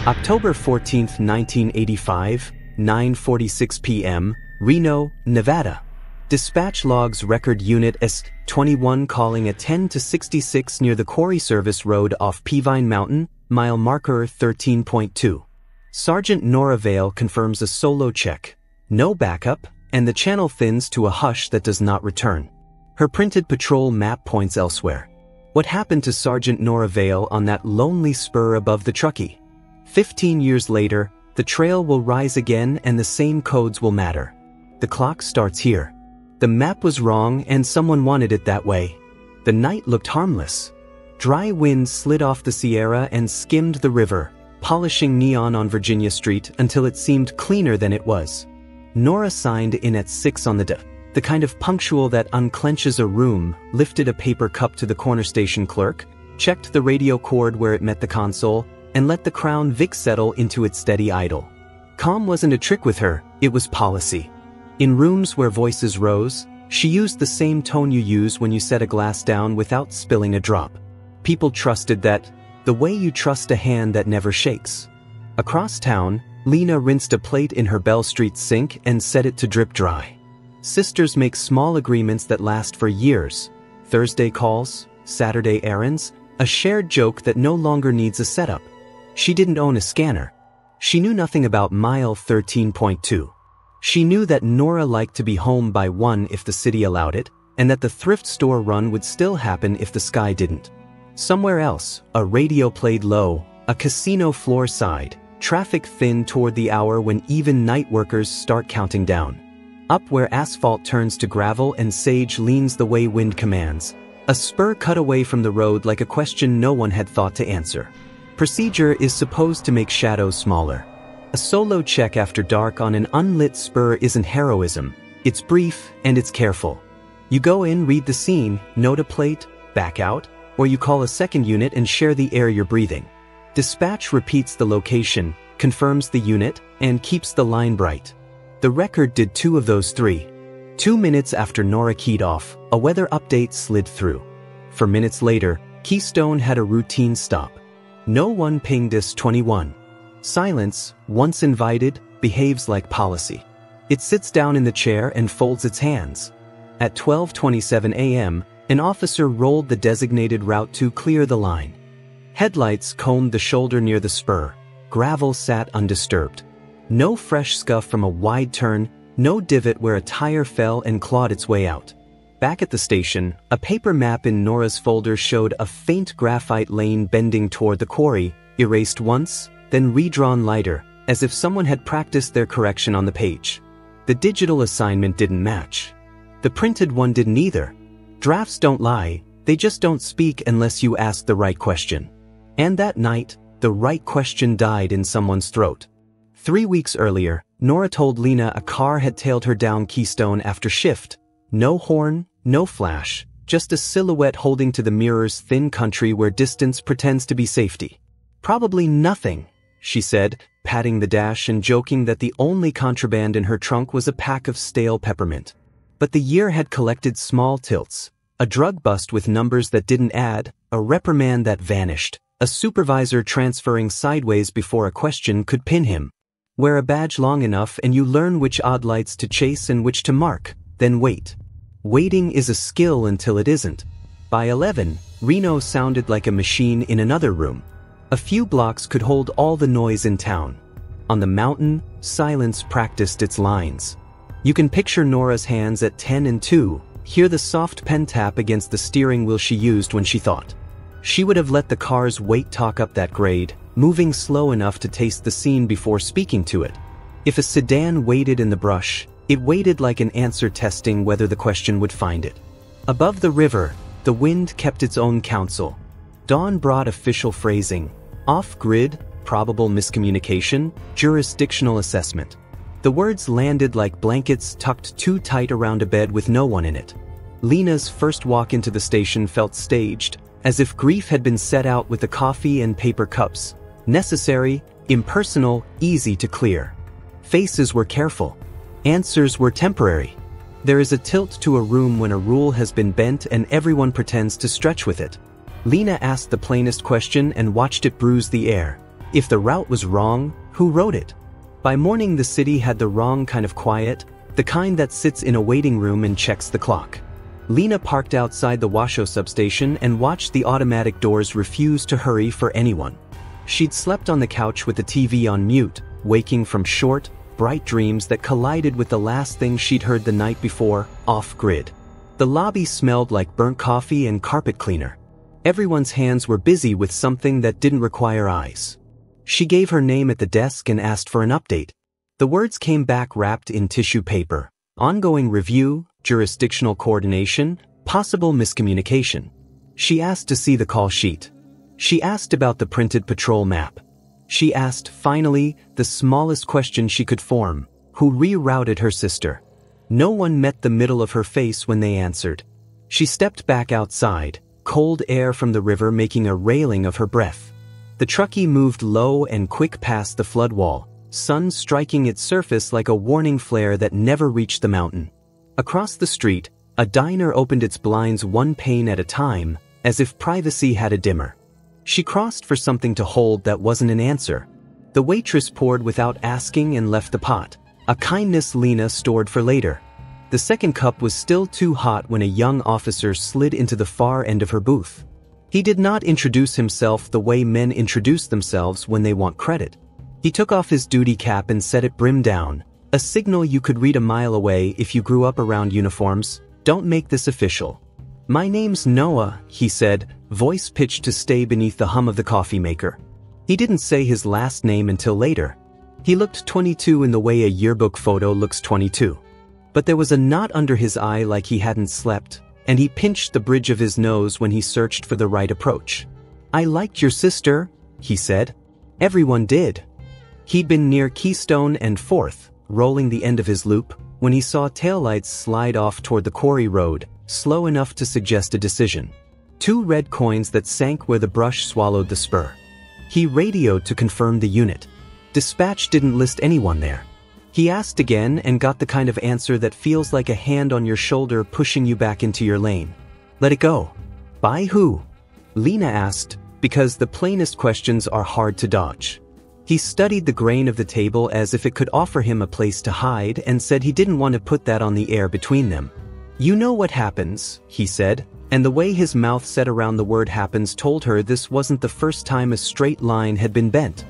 October 14, 1985, 9:46 p.m., Reno, Nevada. Dispatch logs record Unit S-21 calling at 10 to 66 near the Quarry Service Road off Peavine Mountain, mile marker 13.2. Sergeant Nora Vale confirms a solo check. No backup, and the channel thins to a hush that does not return. Her printed patrol map points elsewhere. What happened to Sergeant Nora Vale on that lonely spur above the Truckee? 15 years later, the trail will rise again and the same codes will matter. The clock starts here. The map was wrong and someone wanted it that way. The night looked harmless. Dry winds slid off the Sierra and skimmed the river, polishing neon on Virginia Street until it seemed cleaner than it was. Nora signed in at 6 on the dot, the kind of punctual that unclenches a room, lifted a paper cup to the corner station clerk, checked the radio cord where it met the console, and let the Crown Vic settle into its steady idle. Calm wasn't a trick with her, it was policy. In rooms where voices rose, she used the same tone you use when you set a glass down without spilling a drop. People trusted that, the way you trust a hand that never shakes. Across town, Lena rinsed a plate in her Bell Street sink and set it to drip dry. Sisters make small agreements that last for years. Thursday calls, Saturday errands, a shared joke that no longer needs a setup. She didn't own a scanner. She knew nothing about mile 13.2. She knew that Nora liked to be home by 1 if the city allowed it, and that the thrift store run would still happen if the sky didn't. Somewhere else, a radio played low, a casino floor sighed, traffic thinned toward the hour when even night workers start counting down. Up where asphalt turns to gravel and sage leans the way wind commands, a spur cut away from the road like a question no one had thought to answer. Procedure is supposed to make shadows smaller. A solo check after dark on an unlit spur isn't heroism, it's brief and it's careful. You go in, read the scene, note a plate, back out, or you call a second unit and share the air you're breathing. Dispatch repeats the location, confirms the unit, and keeps the line bright. The record did 2 of those 3. 2 minutes after Nora keyed off, a weather update slid through. 4 minutes later, Keystone had a routine stop. No one pinged S-21. Silence, once invited, behaves like policy. It sits down in the chair and folds its hands. At 12:27 a.m., an officer rolled the designated route to clear the line. Headlights combed the shoulder near the spur. Gravel sat undisturbed. No fresh scuff from a wide turn, no divot where a tire fell and clawed its way out. Back at the station, a paper map in Nora's folder showed a faint graphite lane bending toward the quarry, erased once, then redrawn lighter, as if someone had practiced their correction on the page. The digital assignment didn't match. The printed one didn't either. Drafts don't lie, they just don't speak unless you ask the right question. And that night, the right question died in someone's throat. 3 weeks earlier, Nora told Lena a car had tailed her down Keystone after shift. No horn, no flash, just a silhouette holding to the mirror's thin country where distance pretends to be safety. Probably nothing, she said, patting the dash and joking that the only contraband in her trunk was a pack of stale peppermint. But the year had collected small tilts. A drug bust with numbers that didn't add, a reprimand that vanished, a supervisor transferring sideways before a question could pin him. Wear a badge long enough and you learn which odd lights to chase and which to mark, then wait. Waiting is a skill until it isn't. By 11, Reno sounded like a machine in another room. A few blocks could hold all the noise in town. On the mountain, silence practiced its lines. You can picture Nora's hands at 10 and 2, hear the soft pen tap against the steering wheel she used when she thought. She would have let the car's weight talk up that grade, moving slow enough to taste the scene before speaking to it. If a sedan waited in the brush, it waited like an answer testing whether the question would find it. Above the river, the wind kept its own counsel. Dawn brought official phrasing. Off-grid, probable miscommunication, jurisdictional assessment. The words landed like blankets tucked too tight around a bed with no one in it. Lena's first walk into the station felt staged, as if grief had been set out with the coffee and paper cups. Necessary, impersonal, easy to clear. Faces were careful. Answers were temporary. There is a tilt to a room when a rule has been bent and everyone pretends to stretch with it. Lena asked the plainest question and watched it bruise the air. If the route was wrong, who wrote it? By morning the city had the wrong kind of quiet, the kind that sits in a waiting room and checks the clock. Lena parked outside the Washoe substation and watched the automatic doors refuse to hurry for anyone. She'd slept on the couch with the TV on mute, waking from short, bright dreams that collided with the last thing she'd heard the night before, off-grid. The lobby smelled like burnt coffee and carpet cleaner. Everyone's hands were busy with something that didn't require eyes. She gave her name at the desk and asked for an update. The words came back wrapped in tissue paper. Ongoing review, jurisdictional coordination, possible miscommunication. She asked to see the call sheet. She asked about the printed patrol map. She asked, finally, the smallest question she could form: who rerouted her sister? No one met the middle of her face when they answered. She stepped back outside, cold air from the river making a railing of her breath. The Truckee moved low and quick past the flood wall, sun striking its surface like a warning flare that never reached the mountain. Across the street, a diner opened its blinds one pane at a time, as if privacy had a dimmer. She crossed for something to hold that wasn't an answer. The waitress poured without asking and left the pot, a kindness Lena stored for later. The second cup was still too hot when a young officer slid into the far end of her booth. He did not introduce himself the way men introduce themselves when they want credit. He took off his duty cap and set it brim down, a signal you could read a mile away if you grew up around uniforms. Don't make this official. My name's Noah, he said, voice pitched to stay beneath the hum of the coffee maker. He didn't say his last name until later. He looked 22 in the way a yearbook photo looks 22. But there was a knot under his eye like he hadn't slept, and he pinched the bridge of his nose when he searched for the right approach. I liked your sister, he said. Everyone did. He'd been near Keystone and 4th, rolling the end of his loop, when he saw taillights slide off toward the quarry road, slow enough to suggest a decision. 2 red coins that sank where the brush swallowed the spur. He radioed to confirm the unit. Dispatch didn't list anyone there. He asked again and got the kind of answer that feels like a hand on your shoulder pushing you back into your lane. Let it go. By who? Lena asked, because the plainest questions are hard to dodge. He studied the grain of the table as if it could offer him a place to hide and said he didn't want to put that on the air between them. You know what happens, he said, and the way his mouth set around the word happens told her this wasn't the first time a straight line had been bent.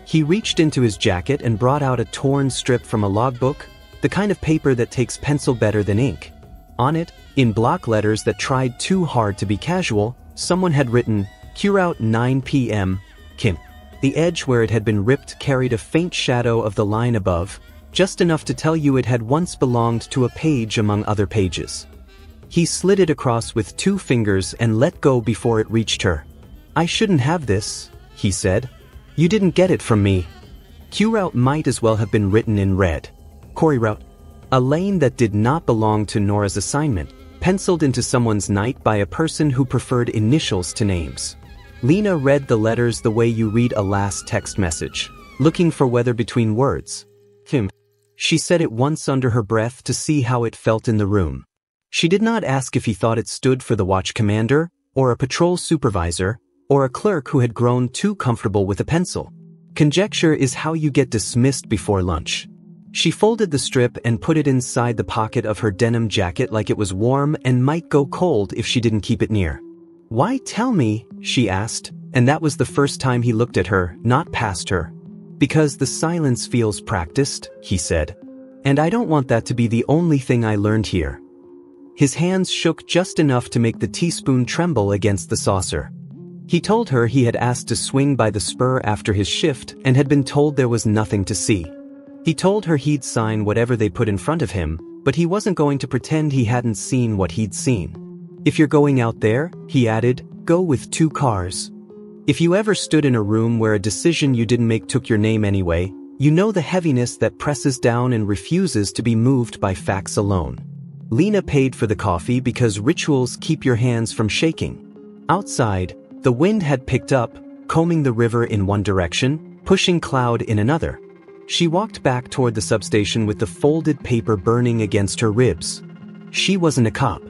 He reached into his jacket and brought out a torn strip from a logbook, the kind of paper that takes pencil better than ink. On it, in block letters that tried too hard to be casual, someone had written, "Cure out 9 p.m. Kim." The edge where it had been ripped carried a faint shadow of the line above, just enough to tell you it had once belonged to a page among other pages. He slid it across with 2 fingers and let go before it reached her. I shouldn't have this, he said. You didn't get it from me. Q route might as well have been written in red. Quarry route. A lane that did not belong to Nora's assignment, penciled into someone's night by a person who preferred initials to names. Lena read the letters the way you read a last text message, looking for weather between words. Kim. She said it once under her breath to see how it felt in the room. She did not ask if he thought it stood for the watch commander, or a patrol supervisor, or a clerk who had grown too comfortable with a pencil. Conjecture is how you get dismissed before lunch. She folded the strip and put it inside the pocket of her denim jacket like it was warm and might go cold if she didn't keep it near. Why tell me? She asked, and that was the first time he looked at her, not past her. Because the silence feels practiced, he said. And I don't want that to be the only thing I learned here. His hands shook just enough to make the teaspoon tremble against the saucer. He told her he had asked to swing by the spur after his shift and had been told there was nothing to see. He told her he'd sign whatever they put in front of him, but he wasn't going to pretend he hadn't seen what he'd seen. If you're going out there, he added, go with 2 cars. If you ever stood in a room where a decision you didn't make took your name anyway, you know the heaviness that presses down and refuses to be moved by facts alone. Lena paid for the coffee because rituals keep your hands from shaking. Outside, the wind had picked up, combing the river in one direction, pushing cloud in another. She walked back toward the substation with the folded paper burning against her ribs. She wasn't a cop.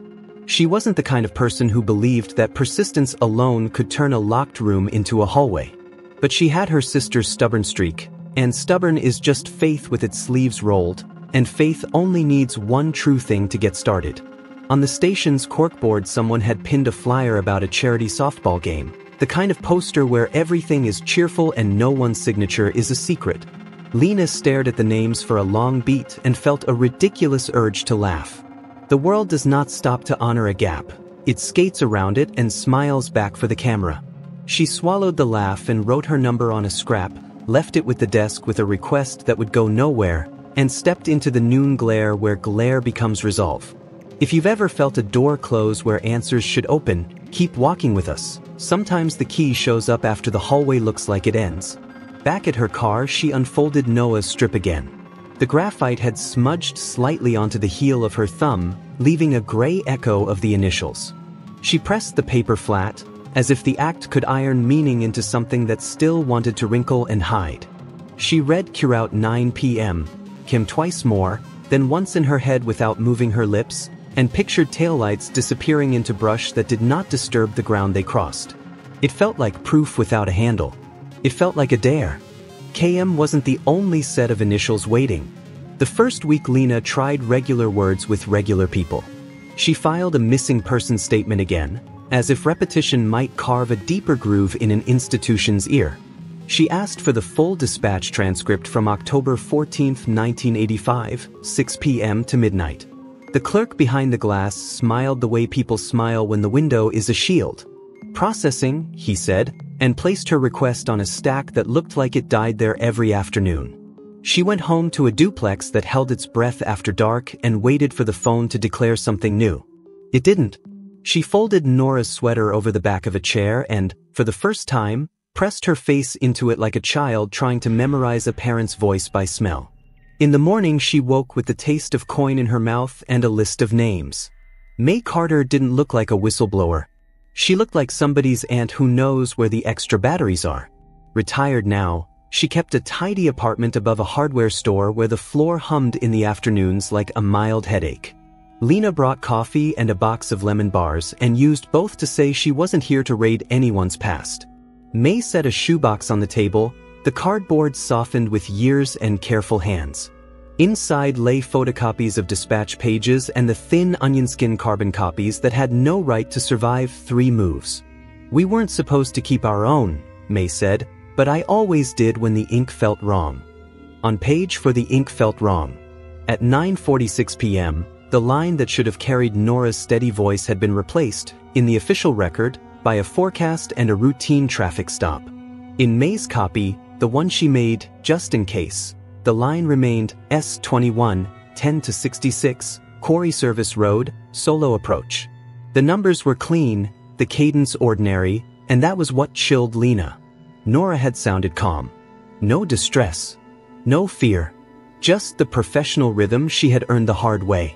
She wasn't the kind of person who believed that persistence alone could turn a locked room into a hallway. But she had her sister's stubborn streak, and stubborn is just faith with its sleeves rolled, and faith only needs one true thing to get started. On the station's corkboard, someone had pinned a flyer about a charity softball game, the kind of poster where everything is cheerful and no one's signature is a secret. Lena stared at the names for a long beat and felt a ridiculous urge to laugh. The world does not stop to honor a gap. It skates around it and smiles back for the camera. She swallowed the laugh and wrote her number on a scrap, left it with the desk with a request that would go nowhere, and stepped into the noon glare where glare becomes resolve. If you've ever felt a door close where answers should open, keep walking with us. Sometimes the key shows up after the hallway looks like it ends. Back at her car, she unfolded Noah's strip again. The graphite had smudged slightly onto the heel of her thumb, leaving a gray echo of the initials. She pressed the paper flat, as if the act could iron meaning into something that still wanted to wrinkle and hide. She read Curout 9 p.m., Kim twice more, then once in her head without moving her lips, and pictured taillights disappearing into brush that did not disturb the ground they crossed. It felt like proof without a handle. It felt like a dare. KM wasn't the only set of initials waiting. The first week Lena tried regular words with regular people. She filed a missing person statement again, as if repetition might carve a deeper groove in an institution's ear. She asked for the full dispatch transcript from October 14, 1985, 6 p.m. to midnight. The clerk behind the glass smiled the way people smile when the window is a shield. "Processing," he said, and placed her request on a stack that looked like it died there every afternoon. She went home to a duplex that held its breath after dark and waited for the phone to declare something new. It didn't. She folded Nora's sweater over the back of a chair and, for the first time, pressed her face into it like a child trying to memorize a parent's voice by smell. In the morning she woke with the taste of coin in her mouth and a list of names. May Carter didn't look like a whistleblower. She looked like somebody's aunt who knows where the extra batteries are. Retired now, she kept a tidy apartment above a hardware store where the floor hummed in the afternoons like a mild headache. Lena brought coffee and a box of lemon bars and used both to say she wasn't here to raid anyone's past. May set a shoebox on the table, the cardboard softened with years and careful hands. Inside lay photocopies of dispatch pages and the thin onion skin carbon copies that had no right to survive 3 moves. "We weren't supposed to keep our own," May said, "but I always did when the ink felt wrong." On page for the ink felt wrong. At 9:46 p.m., the line that should have carried Nora's steady voice had been replaced, in the official record, by a forecast and a routine traffic stop. In May's copy, the one she made, just in case, the line remained S21, 10-66, Quarry Service Road, Solo Approach. The numbers were clean, the cadence ordinary, and that was what chilled Lena. Nora had sounded calm. No distress. No fear. Just the professional rhythm she had earned the hard way.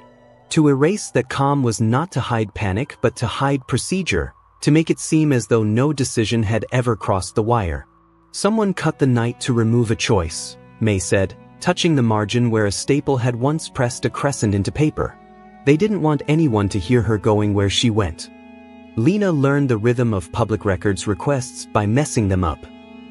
To erase that calm was not to hide panic but to hide procedure, to make it seem as though no decision had ever crossed the wire. "Someone cut the night to remove a choice," May said, touching the margin where a staple had once pressed a crescent into paper. They didn't want anyone to hear her going where she went. Lena learned the rhythm of public records requests by messing them up.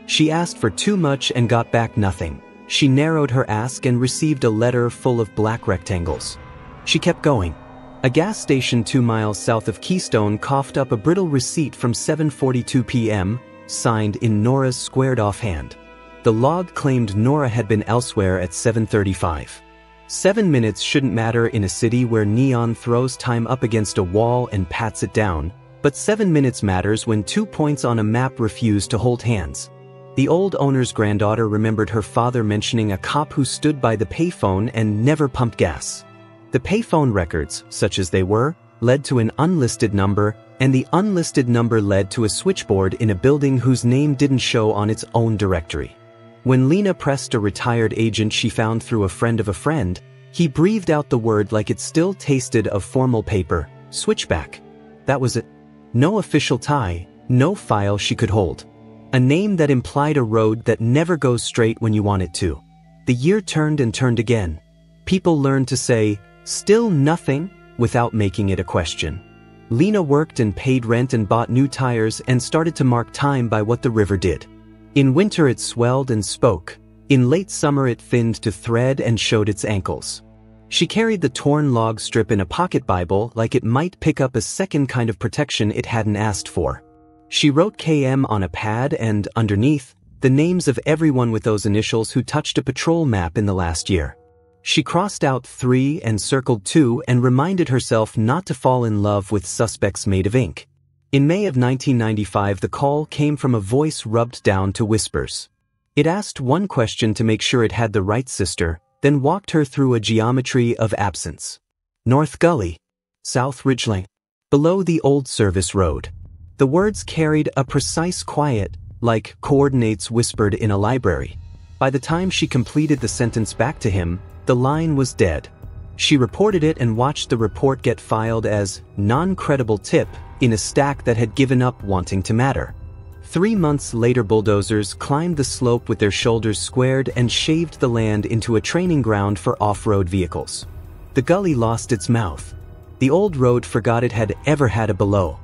She asked for too much and got back nothing. She narrowed her ask and received a letter full of black rectangles. She kept going. A gas station 2 miles south of Keystone coughed up a brittle receipt from 7:42 p.m., signed in Nora's squared-off hand. The log claimed Nora had been elsewhere at 7:35. 7 minutes shouldn't matter in a city where neon throws time up against a wall and pats it down, but 7 minutes matters when 2 points on a map refuse to hold hands. The old owner's granddaughter remembered her father mentioning a cop who stood by the payphone and never pumped gas. The payphone records, such as they were, led to an unlisted number, and the unlisted number led to a switchboard in a building whose name didn't show on its own directory. When Lena pressed a retired agent she found through a friend of a friend, he breathed out the word like it still tasted of formal paper, switchback. That was it. No official tie, no file she could hold. A name that implied a road that never goes straight when you want it to. The year turned and turned again. People learned to say, "Still nothing," without making it a question. Lena worked and paid rent and bought new tires and started to mark time by what the river did. In winter it swelled and spoke. In late summer it thinned to thread and showed its ankles. She carried the torn log strip in a pocket Bible like it might pick up a second kind of protection it hadn't asked for. She wrote KM on a pad and, underneath, the names of everyone with those initials who touched a patrol map in the last year. She crossed out 3 and circled 2 and reminded herself not to fall in love with suspects made of ink. In May of 1995 the call came from a voice rubbed down to whispers. It asked one question to make sure it had the right sister, then walked her through a geometry of absence. North Gully. South Ridgeline. Below the old service road. The words carried a precise quiet, like coordinates whispered in a library. By the time she completed the sentence back to him, the line was dead. She reported it and watched the report get filed as non-credible tip in a stack that had given up wanting to matter. 3 months later bulldozers climbed the slope with their shoulders squared and shaved the land into a training ground for off-road vehicles. The gully lost its mouth. The old road forgot it had ever had a below.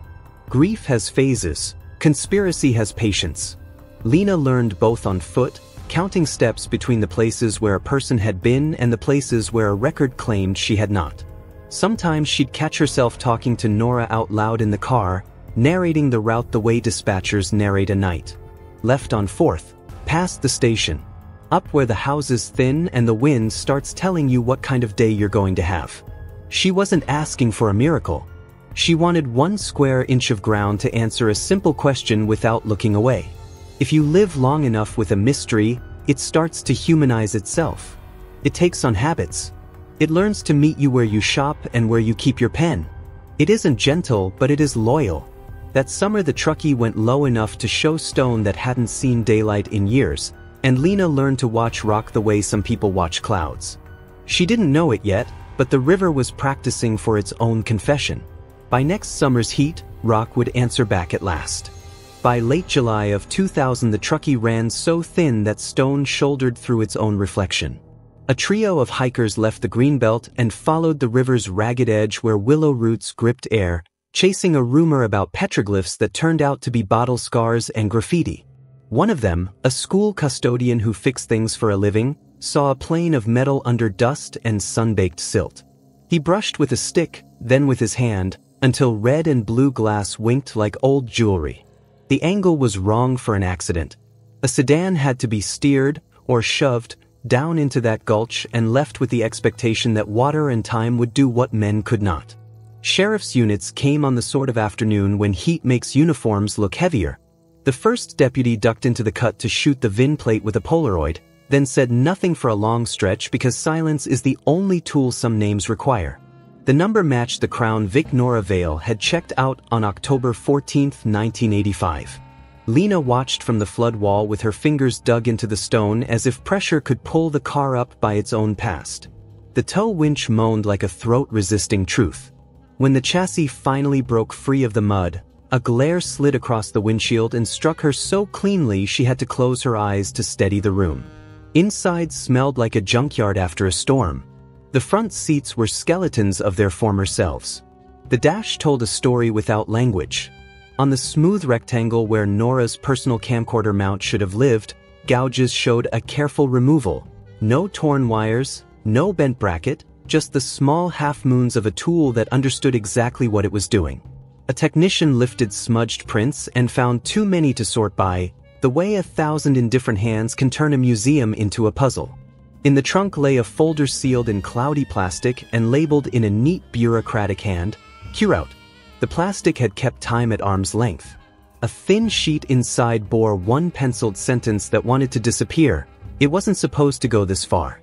Grief has phases. Conspiracy has patience. Lena learned both on foot, counting steps between the places where a person had been and the places where a record claimed she had not. Sometimes she'd catch herself talking to Nora out loud in the car, narrating the route the way dispatchers narrate a night. Left on 4th, past the station. Up where the houses thin and the wind starts telling you what kind of day you're going to have. She wasn't asking for a miracle. She wanted 1 square inch of ground to answer a simple question without looking away. If you live long enough with a mystery, it starts to humanize itself. It takes on habits. It learns to meet you where you shop and where you keep your pen. It isn't gentle, but it is loyal. That summer the Truckee went low enough to show stone that hadn't seen daylight in years, and Lena learned to watch rock the way some people watch clouds. She didn't know it yet, but the river was practicing for its own confession. By next summer's heat, rock would answer back at last. By late July of 2000 the Truckee ran so thin that stone shouldered through its own reflection. A trio of hikers left the greenbelt and followed the river's ragged edge where willow roots gripped air, chasing a rumor about petroglyphs that turned out to be bottle scars and graffiti. One of them, a school custodian who fixed things for a living, saw a plane of metal under dust and sun-baked silt. He brushed with a stick, then with his hand, until red and blue glass winked like old jewelry. The angle was wrong for an accident. A sedan had to be steered, or shoved, down into that gulch and left with the expectation that water and time would do what men could not. Sheriff's units came on the sort of afternoon when heat makes uniforms look heavier. The first deputy ducked into the cut to shoot the VIN plate with a Polaroid, then said nothing for a long stretch because silence is the only tool some names require. The number matched the Crown Vic Nora Vale had checked out on October 14, 1985. Lena watched from the flood wall with her fingers dug into the stone as if pressure could pull the car up by its own past. The tow winch moaned like a throat-resisting truth. When the chassis finally broke free of the mud, a glare slid across the windshield and struck her so cleanly she had to close her eyes to steady the room. Inside smelled like a junkyard after a storm. The front seats were skeletons of their former selves. The dash told a story without language. On the smooth rectangle where Nora's personal camcorder mount should have lived, gouges showed a careful removal. No torn wires, no bent bracket, just the small half-moons of a tool that understood exactly what it was doing. A technician lifted smudged prints and found too many to sort by, the way 1,000 indifferent hands can turn a museum into a puzzle. In the trunk lay a folder sealed in cloudy plastic and labeled in a neat bureaucratic hand, Curout. The plastic had kept time at arm's length. A thin sheet inside bore one penciled sentence that wanted to disappear. It wasn't supposed to go this far.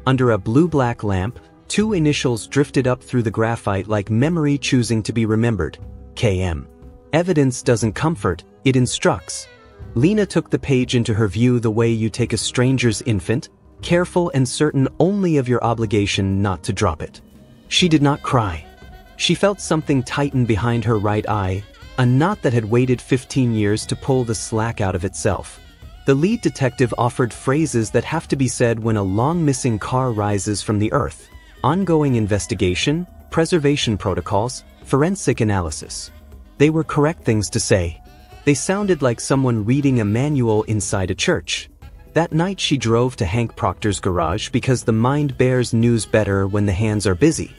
Under a blue-black lamp, 2 initials drifted up through the graphite like memory choosing to be remembered. KM. Evidence doesn't comfort, it instructs. Lena took the page into her view the way you take a stranger's infant, careful and certain only of your obligation not to drop it. She did not cry. She felt something tighten behind her right eye, a knot that had waited 15 years to pull the slack out of itself. The lead detective offered phrases that have to be said when a long-missing car rises from the earth. Ongoing investigation, preservation protocols, forensic analysis. They were correct things to say. They sounded like someone reading a manual inside a church. That night she drove to Hank Proctor's garage because the mind bears news better when the hands are busy.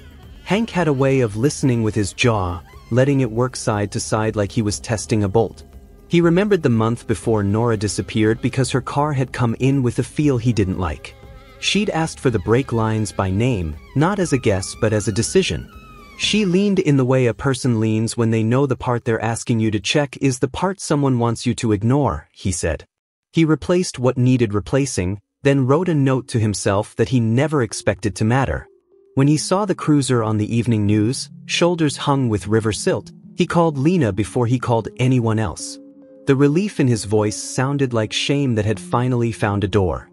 Hank had a way of listening with his jaw, letting it work side to side like he was testing a bolt. He remembered the month before Nora disappeared because her car had come in with a feel he didn't like. She'd asked for the brake lines by name, not as a guess but as a decision. She leaned in the way a person leans when they know the part they're asking you to check is the part someone wants you to ignore, he said. He replaced what needed replacing, then wrote a note to himself that he never expected to matter. When he saw the cruiser on the evening news, shoulders hung with river silt, he called Lena before he called anyone else. The relief in his voice sounded like shame that had finally found a door.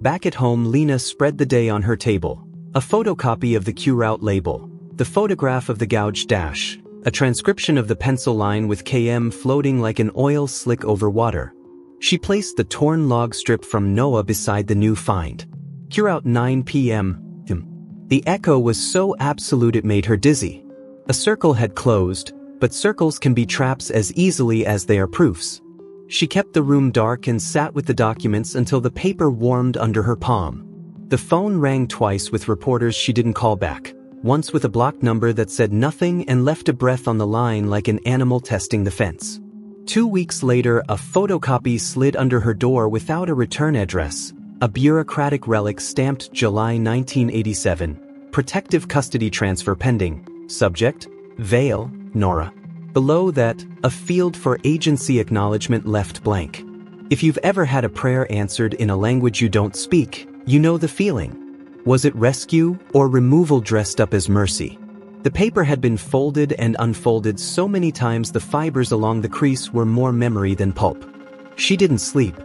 Back at home, Lena spread the day on her table. A photocopy of the Q-route label, the photograph of the gouged dash, a transcription of the pencil line with KM floating like an oil slick over water. She placed the torn log strip from Noah beside the new find. Q-route 9 p.m. The echo was so absolute it made her dizzy. A circle had closed, but circles can be traps as easily as they are proofs. She kept the room dark and sat with the documents until the paper warmed under her palm. The phone rang twice with reporters she didn't call back, once with a blocked number that said nothing and left a breath on the line like an animal testing the fence. 2 weeks later, a photocopy slid under her door without a return address, a bureaucratic relic stamped July 1987, protective custody transfer pending, subject, Vale, Nora. Below that, a field for agency acknowledgement left blank. If you've ever had a prayer answered in a language you don't speak, you know the feeling. Was it rescue or removal dressed up as mercy? The paper had been folded and unfolded so many times the fibers along the crease were more memory than pulp. She didn't sleep.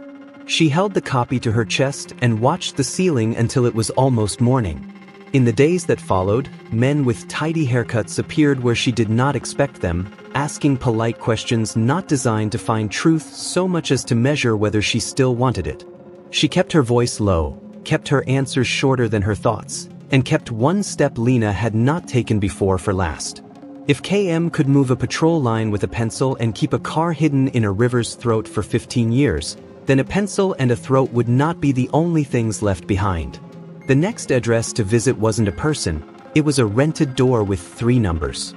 She held the copy to her chest and watched the ceiling until it was almost morning. In the days that followed, men with tidy haircuts appeared where she did not expect them, asking polite questions not designed to find truth so much as to measure whether she still wanted it. She kept her voice low, kept her answers shorter than her thoughts, and kept one step Lena had not taken before for last. If KM could move a patrol line with a pencil and keep a car hidden in a river's throat for 15 years, then a pencil and a throat would not be the only things left behind. The next address to visit wasn't a person, it was a rented door with 3 numbers.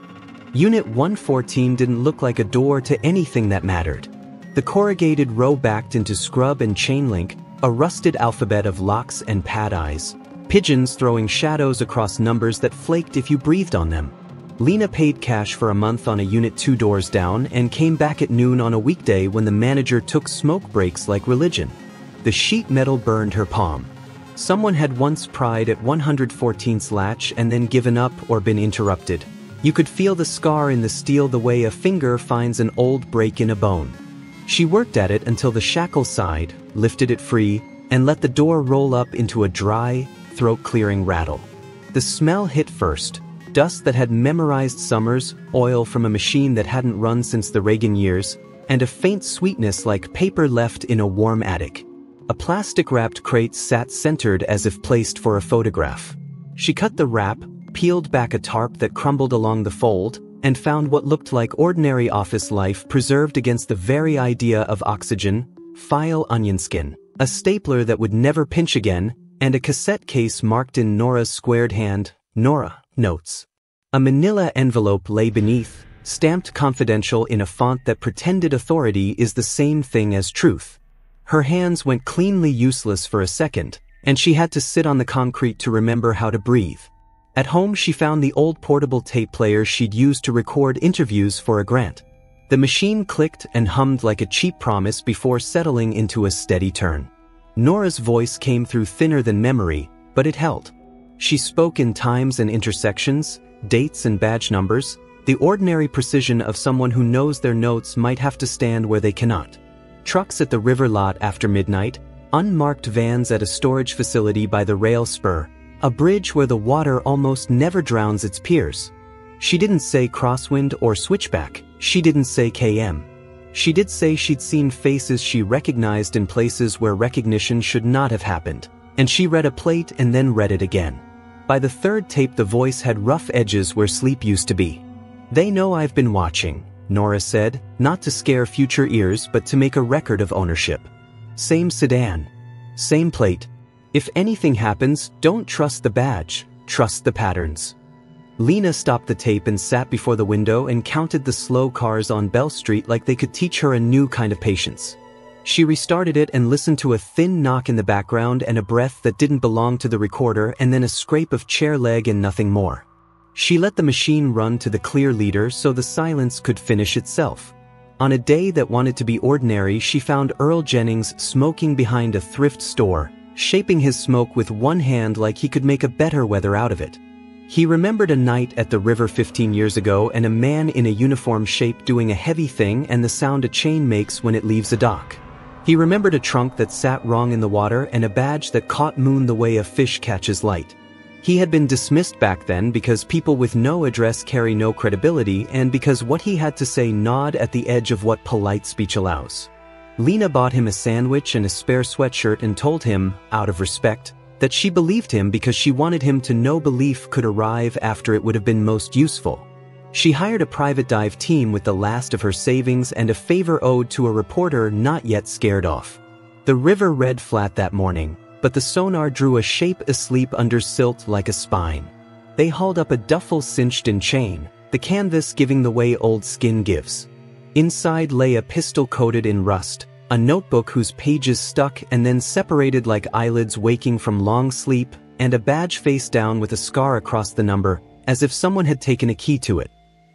Unit 114 didn't look like a door to anything that mattered. The corrugated row backed into scrub and chain link, a rusted alphabet of locks and pad eyes, pigeons throwing shadows across numbers that flaked if you breathed on them. Lena paid cash for a month on a unit 2 doors down and came back at noon on a weekday when the manager took smoke breaks like religion. The sheet metal burned her palm. Someone had once pried at 114's latch and then given up or been interrupted. You could feel the scar in the steel the way a finger finds an old break in a bone. She worked at it until the shackle sighed, lifted it free, and let the door roll up into a dry, throat-clearing rattle. The smell hit first, dust that had memorized summers, oil from a machine that hadn't run since the Reagan years, and a faint sweetness like paper left in a warm attic. A plastic-wrapped crate sat centered as if placed for a photograph. She cut the wrap, peeled back a tarp that crumbled along the fold, and found what looked like ordinary office life preserved against the very idea of oxygen, file onion skin, a stapler that would never pinch again, and a cassette case marked in Nora's squared hand, Nora, notes. A manila envelope lay beneath, stamped confidential in a font that pretended authority is the same thing as truth. Her hands went cleanly useless for a second, and she had to sit on the concrete to remember how to breathe. At home she found the old portable tape player she'd used to record interviews for a grant. The machine clicked and hummed like a cheap promise before settling into a steady turn. Nora's voice came through thinner than memory, but it held. She spoke in times and intersections, dates and badge numbers, the ordinary precision of someone who knows their notes might have to stand where they cannot. Trucks at the river lot after midnight, unmarked vans at a storage facility by the rail spur, a bridge where the water almost never drowns its peers. She didn't say crosswind or switchback, she didn't say KM. She did say she'd seen faces she recognized in places where recognition should not have happened, and she read a plate and then read it again. By the third tape the voice had rough edges where sleep used to be. They know I've been watching. Nora said, not to scare future ears but to make a record of ownership. Same sedan. Same plate. If anything happens, don't trust the badge, trust the patterns. Lena stopped the tape and sat before the window and counted the slow cars on Bell Street like they could teach her a new kind of patience. She restarted it and listened to a thin knock in the background and a breath that didn't belong to the recorder and then a scrape of chair leg and nothing more. She let the machine run to the clear leader so the silence could finish itself. On a day that wanted to be ordinary, she found Earl Jennings smoking behind a thrift store, shaping his smoke with one hand like he could make a better weather out of it. He remembered a night at the river 15 years ago and a man in a uniform shape doing a heavy thing and the sound a chain makes when it leaves a dock. He remembered a trunk that sat wrong in the water and a badge that caught moon the way a fish catches light. He had been dismissed back then because people with no address carry no credibility and because what he had to say gnawed at the edge of what polite speech allows. Lena bought him a sandwich and a spare sweatshirt and told him, out of respect, that she believed him because she wanted him to know belief could arrive after it would have been most useful. She hired a private dive team with the last of her savings and a favor owed to a reporter not yet scared off. The river read flat that morning, but the sonar drew a shape asleep under silt like a spine. They hauled up a duffel cinched in chain, the canvas giving the way old skin gives. Inside lay a pistol coated in rust, a notebook whose pages stuck and then separated like eyelids waking from long sleep, and a badge face down with a scar across the number, as if someone had taken a key to it.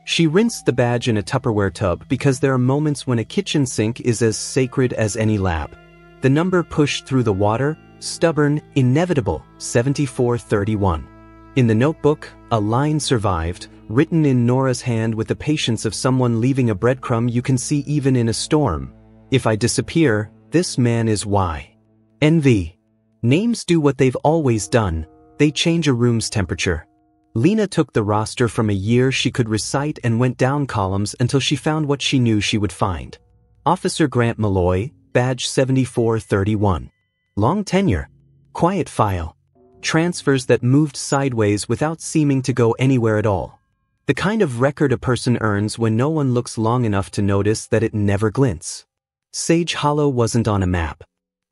She rinsed the badge in a Tupperware tub because there are moments when a kitchen sink is as sacred as any lab. The number pushed through the water, stubborn, inevitable, 7431. In the notebook, a line survived, written in Nora's hand with the patience of someone leaving a breadcrumb you can see even in a storm. If I disappear, this man is why. NV. Names do what they've always done, they change a room's temperature. Lena took the roster from a year she could recite and went down columns until she found what she knew she would find. Officer Grant Malloy, badge 7431. Long tenure. Quiet file. Transfers that moved sideways without seeming to go anywhere at all. The kind of record a person earns when no one looks long enough to notice that it never glints. Sage Hollow wasn't on a map.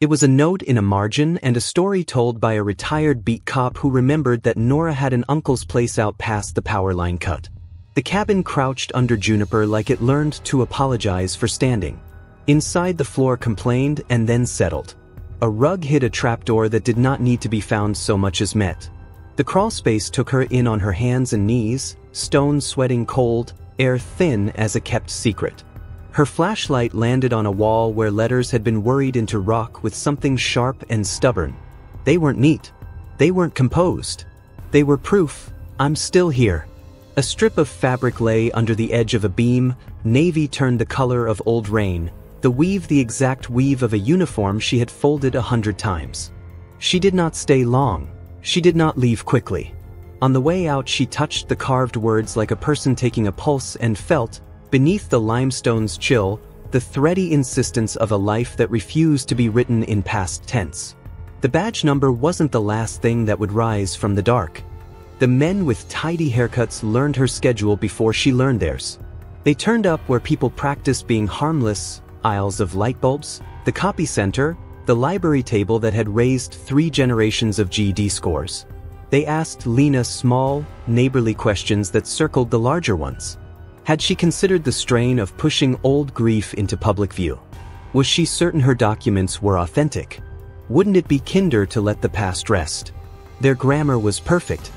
It was a note in a margin and a story told by a retired beat cop who remembered that Nora had an uncle's place out past the power line cut. The cabin crouched under juniper like it learned to apologize for standing. Inside, the floor complained and then settled. A rug hid a trapdoor that did not need to be found so much as met. The crawlspace took her in on her hands and knees, stone sweating cold, air thin as a kept secret. Her flashlight landed on a wall where letters had been worried into rock with something sharp and stubborn. They weren't neat. They weren't composed. They were proof, I'm still here. A strip of fabric lay under the edge of a beam, navy turned the color of old rain, the weave the exact weave of a uniform she had folded 100 times. She did not stay long. She did not leave quickly. On the way out, she touched the carved words like a person taking a pulse and felt, beneath the limestone's chill, the thready insistence of a life that refused to be written in past tense. The badge number wasn't the last thing that would rise from the dark. The men with tidy haircuts learned her schedule before she learned theirs. They turned up where people practiced being harmless, aisles of light bulbs, the copy center, the library table that had raised 3 generations of GED scores. They asked Lena small, neighborly questions that circled the larger ones. Had she considered the strain of pushing old grief into public view? Was she certain her documents were authentic? Wouldn't it be kinder to let the past rest? Their grammar was perfect.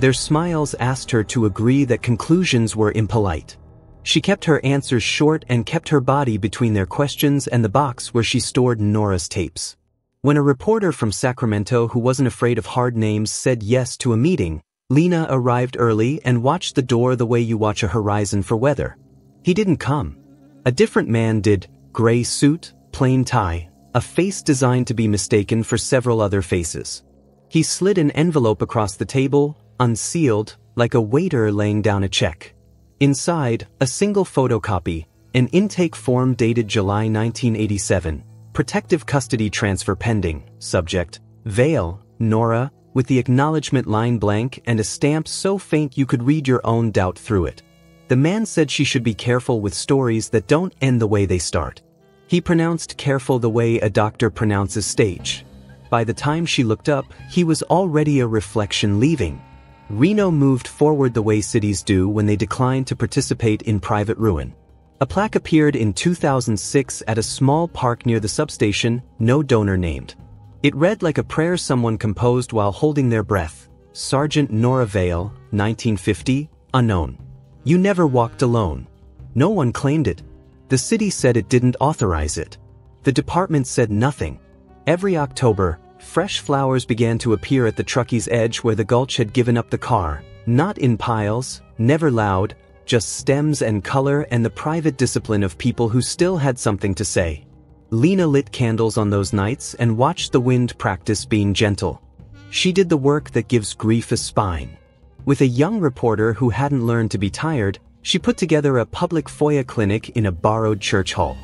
Their smiles asked her to agree that conclusions were impolite. She kept her answers short and kept her body between their questions and the box where she stored Nora's tapes. When a reporter from Sacramento who wasn't afraid of hard names said yes to a meeting, Lena arrived early and watched the door the way you watch a horizon for weather. He didn't come. A different man did, gray suit, plain tie, a face designed to be mistaken for several other faces. He slid an envelope across the table, unsealed, like a waiter laying down a check. Inside, a single photocopy, an intake form dated July 1987, protective custody transfer pending, subject, Vale, Nora, with the acknowledgement line blank and a stamp so faint you could read your own doubt through it. The man said she should be careful with stories that don't end the way they start. He pronounced careful the way a doctor pronounces stage. By the time she looked up, he was already a reflection leaving. Reno moved forward the way cities do when they decline to participate in private ruin. A plaque appeared in 2006 at a small park near the substation, no donor named. It read like a prayer someone composed while holding their breath. Sergeant Nora Vale, 1950, unknown. You never walked alone. No one claimed it. The city said it didn't authorize it. The department said nothing. Every October, fresh flowers began to appear at the Truckee's edge where the gulch had given up the car, not in piles, never loud, just stems and color and the private discipline of people who still had something to say. Lena lit candles on those nights and watched the wind practice being gentle. She did the work that gives grief a spine. With a young reporter who hadn't learned to be tired, she put together a public FOIA clinic in a borrowed church hall.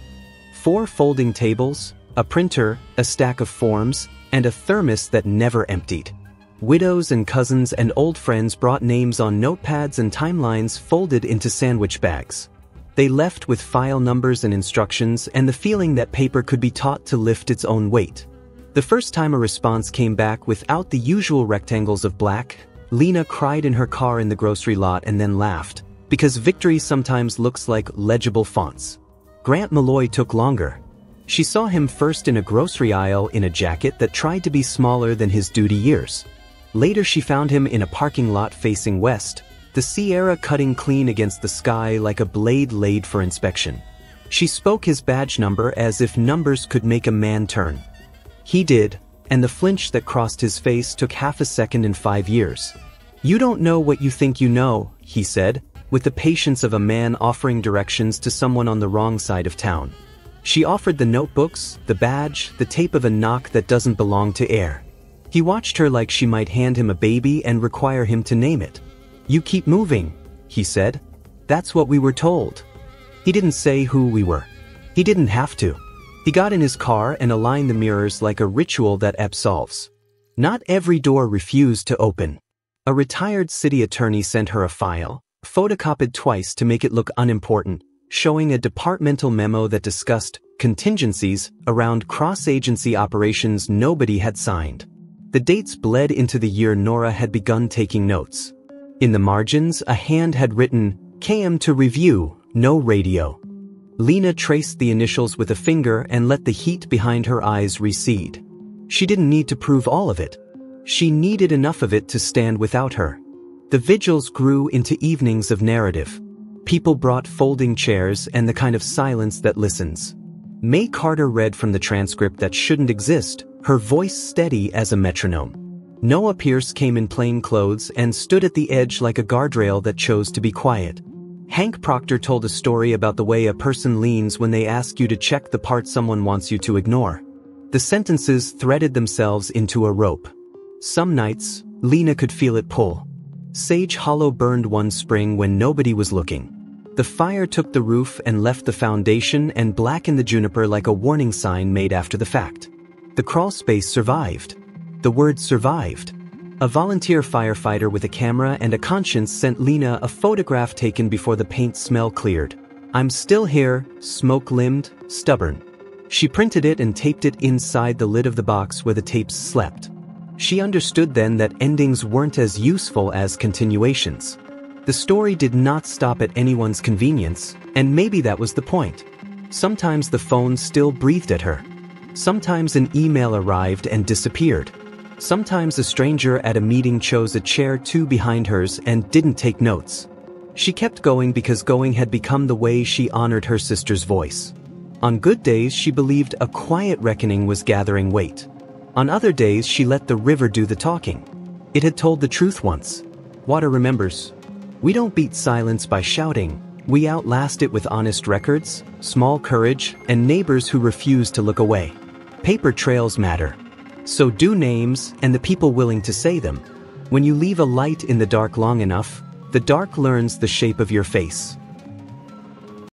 4 folding tables, a printer, a stack of forms, and a thermos that never emptied. Widows and cousins and old friends brought names on notepads and timelines folded into sandwich bags. They left with file numbers and instructions and the feeling that paper could be taught to lift its own weight. The first time a response came back without the usual rectangles of black, Lena cried in her car in the grocery lot and then laughed, because victory sometimes looks like legible fonts. Grant Malloy took longer. She saw him first in a grocery aisle in a jacket that tried to be smaller than his duty years. Later she found him in a parking lot facing west, the Sierra cutting clean against the sky like a blade laid for inspection. She spoke his badge number as if numbers could make a man turn. He did, and the flinch that crossed his face took half a second in 5 years. You don't know what you think you know, he said, with the patience of a man offering directions to someone on the wrong side of town. She offered the notebooks, the badge, the tape of a knock that doesn't belong to air. He watched her like she might hand him a baby and require him to name it. You keep moving, he said. That's what we were told. He didn't say who we were. He didn't have to. He got in his car and aligned the mirrors like a ritual that absolves. Not every door refused to open. A retired city attorney sent her a file, photocopied twice to make it look unimportant, showing a departmental memo that discussed contingencies around cross-agency operations nobody had signed. The dates bled into the year Nora had begun taking notes. In the margins, a hand had written, KM to review, no radio. Lena traced the initials with a finger and let the heat behind her eyes recede. She didn't need to prove all of it. She needed enough of it to stand without her. The vigils grew into evenings of narrative. People brought folding chairs and the kind of silence that listens. May Carter read from the transcript that shouldn't exist, her voice steady as a metronome. Noah Pierce came in plain clothes and stood at the edge like a guardrail that chose to be quiet. Hank Proctor told a story about the way a person leans when they ask you to check the part someone wants you to ignore. The sentences threaded themselves into a rope. Some nights, Lena could feel it pull. Sage Hollow burned one spring when nobody was looking. The fire took the roof and left the foundation and blackened the juniper like a warning sign made after the fact. The crawlspace survived. The word survived. A volunteer firefighter with a camera and a conscience sent Lena a photograph taken before the paint smell cleared. I'm still here, smoke-limbed, stubborn. She printed it and taped it inside the lid of the box where the tapes slept. She understood then that endings weren't as useful as continuations. The story did not stop at anyone's convenience, and maybe that was the point. Sometimes the phone still breathed at her. Sometimes an email arrived and disappeared. Sometimes a stranger at a meeting chose a chair 2 behind hers and didn't take notes. She kept going because going had become the way she honored her sister's voice. On good days, she believed a quiet reckoning was gathering weight. On other days, she let the river do the talking. It had told the truth once. Water remembers. We don't beat silence by shouting. We outlast it with honest records, small courage, and neighbors who refuse to look away. Paper trails matter. So do names and the people willing to say them. When you leave a light in the dark long enough, the dark learns the shape of your face.